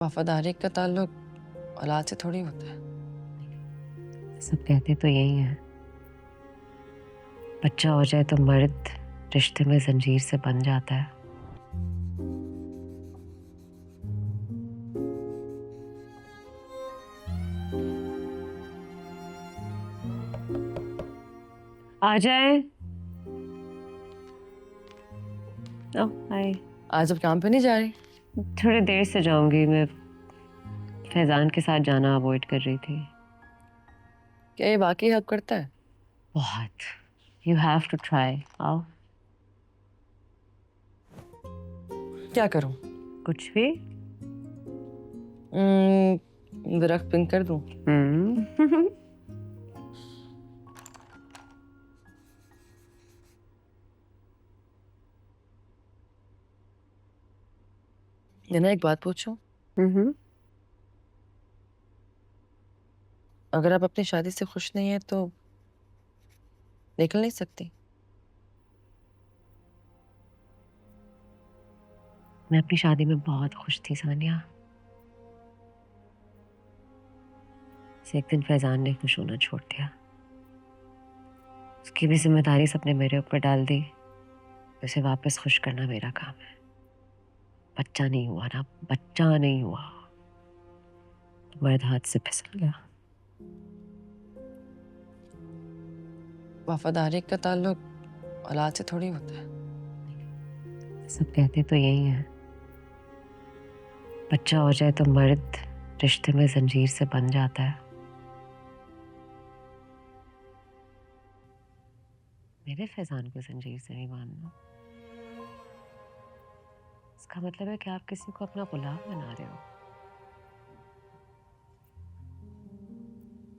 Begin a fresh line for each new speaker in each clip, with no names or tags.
वफादारी का ताल्लुक औलाद से थोड़ी होता है।
सब कहते तो यही है, बच्चा हो जाए तो मर्द रिश्ते में जंजीर से बन जाता है। आ जाए। हाय।
आज अब काम पे नहीं जा रही?
थोड़ी देर से जाऊंगी, मैं फैजान के साथ जाना अवॉइड कर रही थी।
क्या ये वाकई हेल्प करता है?
बहुत। You have to try. आओ।
क्या करूं?
कुछ भी।
दरख्त पिंक कर दूं? एक बात पूछूं? अगर आप अपनी शादी से खुश नहीं है तो निकल नहीं सकती?
मैं अपनी शादी में बहुत खुश थी सानिया। एक दिन फैजान ने खुश होना छोड़ दिया। उसकी भी जिम्मेदारी सबने मेरे ऊपर डाल दी। उसे वापस खुश करना मेरा काम है। बच्चा नहीं हुआ ना, बच्चा नहीं हुआ, मर्द हाथ से फिसल गया।
वफादारी का ताल्लुक औलाद से थोड़ी होता है।
सब कहते तो यही है, बच्चा हो जाए तो मर्द रिश्ते में जंजीर से बन जाता है। मेरे फैजान को जंजीर से नहीं बांधना। इसका मतलब है कि आप किसी को अपना गुलाम बना रहे हो।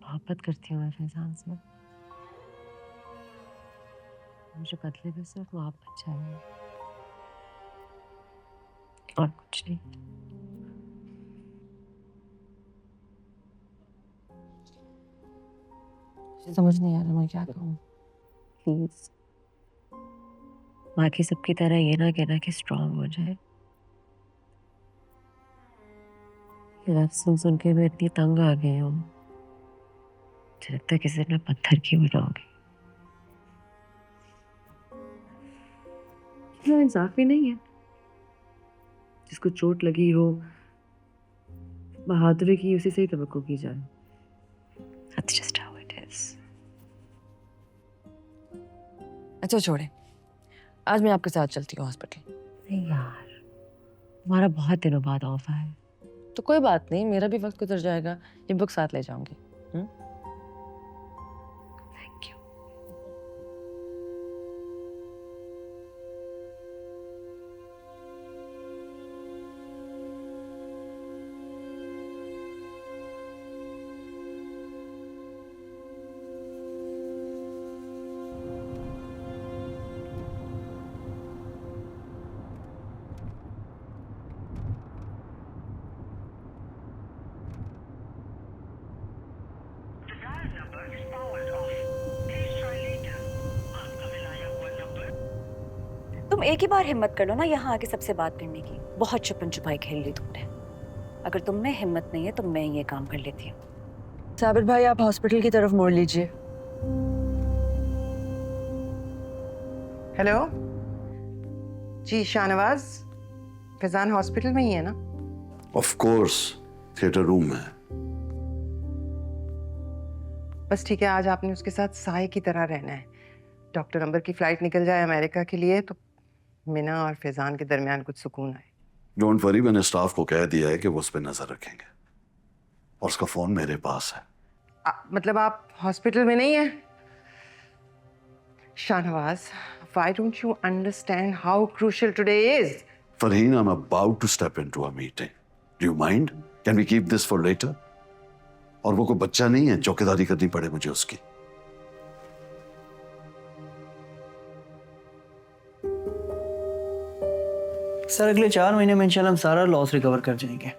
मोहब्बत करती हूँ मैं फैजान से। मुझे बदले में सिर्फ मोहब्बत चाहिए और कुछ नहीं।
मुझे समझ नहीं आ रहा मैं क्या करूं।
प्लीज, बाकी सबकी तरह ये ना कहना कि स्ट्रांग हो जाए। ये लफ्ज़ सुन सुन के मैं इतनी तंग आ गई हूँ, मुझे लगता है किसी दिन मैं पत्थर की हो जाऊंगी।
इतना इंसाफ ही नहीं है। जिसको चोट लगी हो बहादुरी की उसी से ही तवक्को की जाए।
That's just how it is.
अच्छा छोड़े, आज मैं आपके साथ चलती हूँ हॉस्पिटल।
नहीं यार, हमारा बहुत दिनों बाद ऑफ है।
तो कोई बात नहीं, मेरा भी वक्त गुजर जाएगा। ये बुक साथ ले जाऊंगी।
Thank you.
तुम एक ही बार हिम्मत कर लो ना यहाँ आके सबसे बात करने की। बहुत छुपन छुपाई खेल ली तुमने। अगर तुम में हिम्मत नहीं है तो मैं ये काम कर लेती हूँ।
साबिर भाई, आप हॉस्पिटल की तरफ मोड़ लीजिए।
हेलो जी, शाहनवाज फैजान हॉस्पिटल में ही है ना?
ऑफ कोर्स, थिएटर रूम में।
बस ठीक है, आज आपने उसके साथ साए की तरह रहना है। डॉक्टर अंबर की फ्लाइट निकल जाए अमेरिका के लिए तो मिना और फैजान के दरमियान कुछ सुकून आए।
डोंट वरी, मैंने स्टाफ को कह दिया है कि वो उस पर नजर रखेंगे और उसका फोन मेरे पास है।
मतलब आप हॉस्पिटल में नहीं है? Shahnawaz, why don't you understand how crucial today is?
Farheen, I am about to step into a meeting. Do you mind? Can we keep this for later? और वो कोई बच्चा नहीं है चौकीदारी करनी पड़े मुझे उसकी।
सर अगले 4 महीने में इंशाल्लाह हम सारा लॉस रिकवर कर जाएंगे।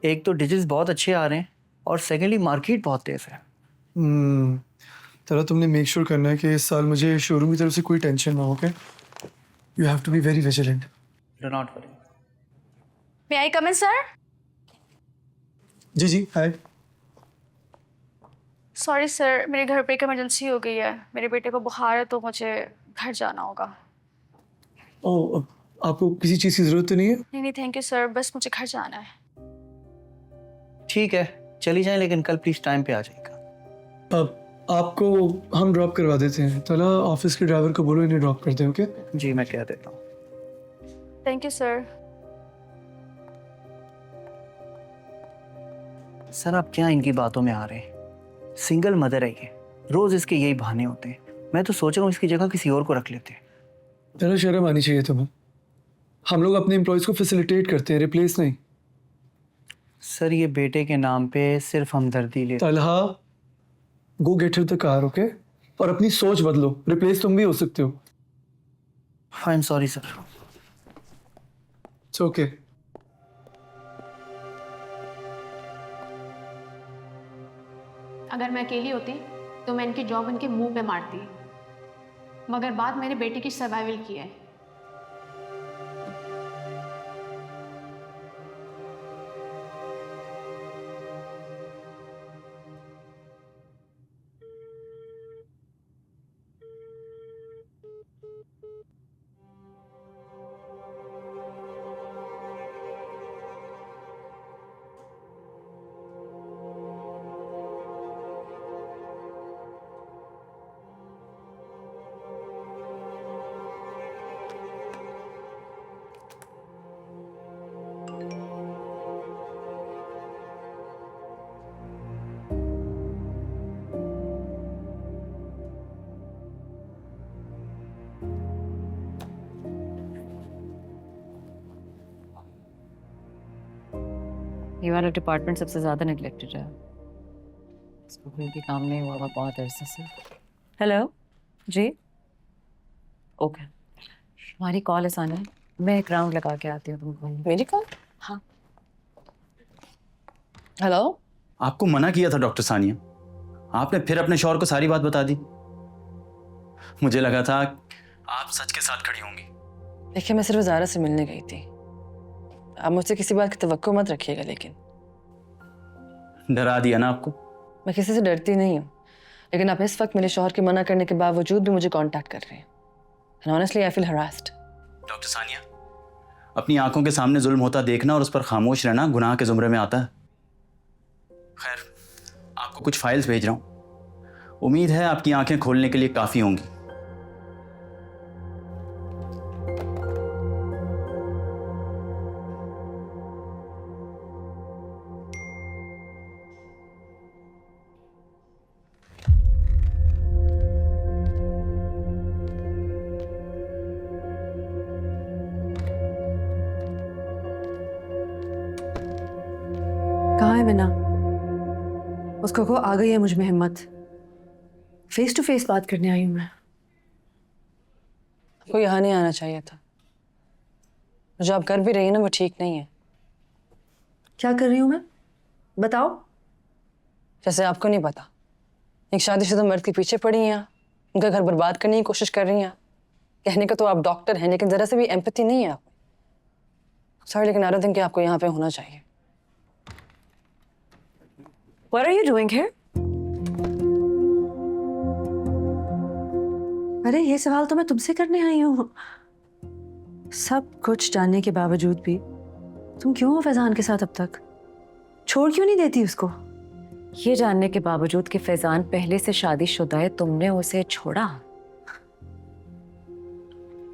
एक तो डिजिट्स बहुत अच्छे आ रहे हैं और सेकेंडली मार्केट बहुत तेज है।
तरह तुमने मेक श्योर करना है कि इस साल मुझे शोरूम की तरफ से कोई टेंशन ना हो। Okay, you have to be very vigilant.
Do not worry.
May I come in sir?
जी जी हाय।
सॉरी सर, मेरे घर पे एक इमरजेंसी हो गई है। मेरे बेटे को बुखार है तो मुझे घर जाना होगा।
ओ, आपको किसी चीज़ की ज़रूरत तो नहीं है?
नहीं नहीं थैंक यू सर, बस मुझे घर जाना है।
ठीक है, चली जाएं, लेकिन कल प्लीज टाइम पे आ जाएगा।
अब आपको हम ड्रॉप करवा देते हैं। तला ऑफिस के ड्राइवर को बोलो इन्हें ड्रॉप कर दें, ओके?
जी मैं कह देता हूँ।
Thank you sir.
सर आप क्या इनकी बातों में आ रहे हैं? सिंगल मदर है ये, रोज इसके यही बहाने होते हैं। मैं तो सोच रहा हूँ इसकी जगह किसी और को रख लेते हैं।
तला शर्म आनी चाहिए तुम्हें। हम लोग अपने एम्प्लॉयज़ को फैसिलिटेट करते हैं, रिप्लेस नहीं।
सर ये बेटे के नाम पे सिर्फ हमदर्दी ले।
तलहा, गो get here the car, okay? और अपनी सोच बदलो, रिप्लेस तुम भी हो सकते हो।
I am sorry sir.
It's okay.
अगर मैं अकेली होती तो मैं इनकी जॉब इनके मुंह पे मारती, मगर बात मेरे बेटे की सर्वाइवल की है।
ये वाला डिपार्टमेंट सबसे ज्यादा नेग्लेक्टेड है। इसको कोई भी काम नहीं हुआ बहुत अरसे से। हेलो जी, ओके हमारी कॉल है साना, मैं एक राउंड लगा के आती हूँ तुमको।
मेरी कॉल?
हाँ
हेलो।
आपको मना किया था डॉक्टर सानिया, आपने फिर अपने शौहर को सारी बात बता दी। मुझे लगा था आप सच के साथ खड़ी होंगी।
देखिए मैं सिर्फ ज़ारा से मिलने गई थी, आप मुझसे किसी बात की तवक्को मत रखिएगा। लेकिन
डरा दिया ना आपको?
मैं किसी से डरती नहीं हूँ, लेकिन आप इस वक्त मेरे शौहर के मना करने के बावजूद भी मुझे कांटेक्ट कर रहे हैं। And honestly I feel harassed.
Doctor Sania, अपनी आंखों के सामने जुल्म होता देखना और उस पर खामोश रहना गुनाह के जुमरे में आता है। खैर, आपको कुछ फाइल्स भेज रहा हूँ, उम्मीद है आपकी आंखें खोलने के लिए काफी होंगी।
कहाँ है मीना? उसको को आ गई है मुझ में हिम्मत। फेस टू फेस बात करने आई हूँ मैं।
आपको यहाँ नहीं आना चाहिए था। जो आप कर भी रही है ना वो ठीक नहीं है।
क्या कर रही हूँ मैं? बताओ।
जैसे आपको नहीं पता, एक शादीशुदा मर्द के पीछे पड़ी हैं, उनका घर बर्बाद करने की कोशिश कर रही हैं। कहने का तो आप डॉक्टर हैं, लेकिन जरा से भी एम्पैथी नहीं है आप। सॉरी, लेकिन आई डोंट थिंक कि आपको यहाँ पे होना चाहिए।
What are you doing here?
अरे ये सवाल तो मैं तुमसे करने आई हूँ। सब कुछ जानने के बावजूद भी तुम क्यों हो फैजान के साथ अब तक? छोड़ क्यों नहीं देती उसको?
ये जानने के बावजूद कि फैजान पहले से शादीशुदा है, तुमने उसे छोड़ा?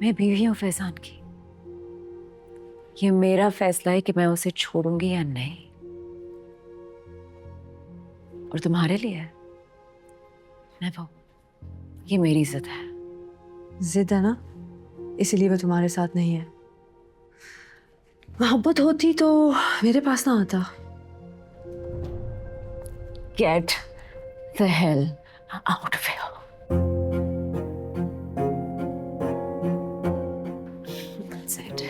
मैं बीवी हूं फैजान की। ये मेरा फैसला है कि मैं उसे छोड़ूंगी या नहीं। और तुम्हारे लिए नेवर, ये मेरी जिद है।
जिद है ना, इसीलिए वो तुम्हारे साथ नहीं है। मोहब्बत होती तो मेरे पास ना आता।
Get the hell out of here. That's it.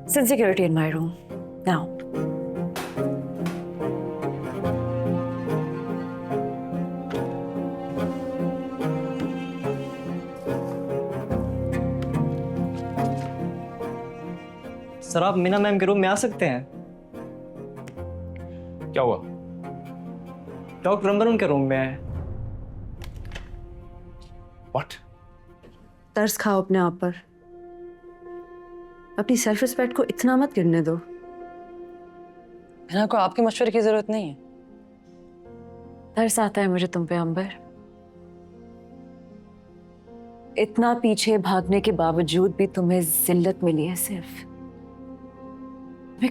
Send security in my room now.
Sir आप मीना मैम के रूम में आ सकते हैं।
क्या हुआ?
डॉक्टर अंबर उनके रूम में है।
व्हाट?
तरस खाओ अपने आप पर, अपनी सेल्फ रिस्पेक्ट को इतना मत गिरने दो।
हिना को आपके मशवरे की जरूरत नहीं है।
तरस आता है मुझे तुम पे अंबर। इतना पीछे भागने के बावजूद भी तुम्हें जिल्लत मिली है सिर्फ। मैं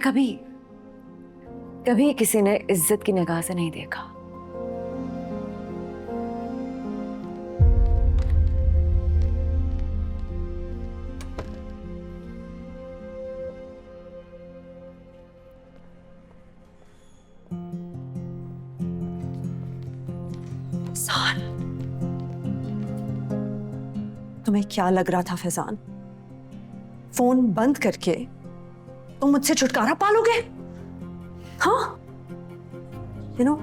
कभी किसी ने इज्जत की निगाह से नहीं देखा।
तुम्हें क्या लग रहा था फैजान, फोन बंद करके तुम मुझसे छुटकारा पालोगे? हाँ, you know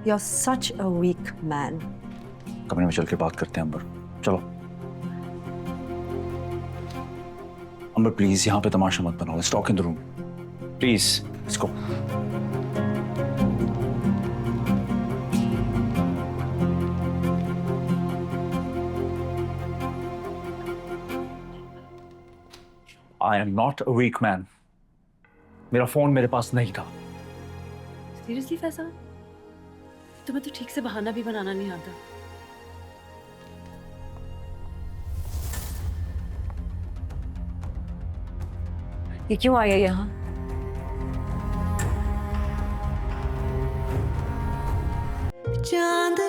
you are such a weak man.
कमरे में चल के बात करते हैं अंबर, चलो। अंबर प्लीज यहाँ पे तमाशा मत बनाओ। Let's talk in the room please. Let's go.
I am not a weak man. मेरा फोन मेरे पास नहीं था।
सीरियसली फैजान, तुम्हें तो ठीक से बहाना भी बनाना नहीं आता।
ये क्यों आया यहाँ?
चांद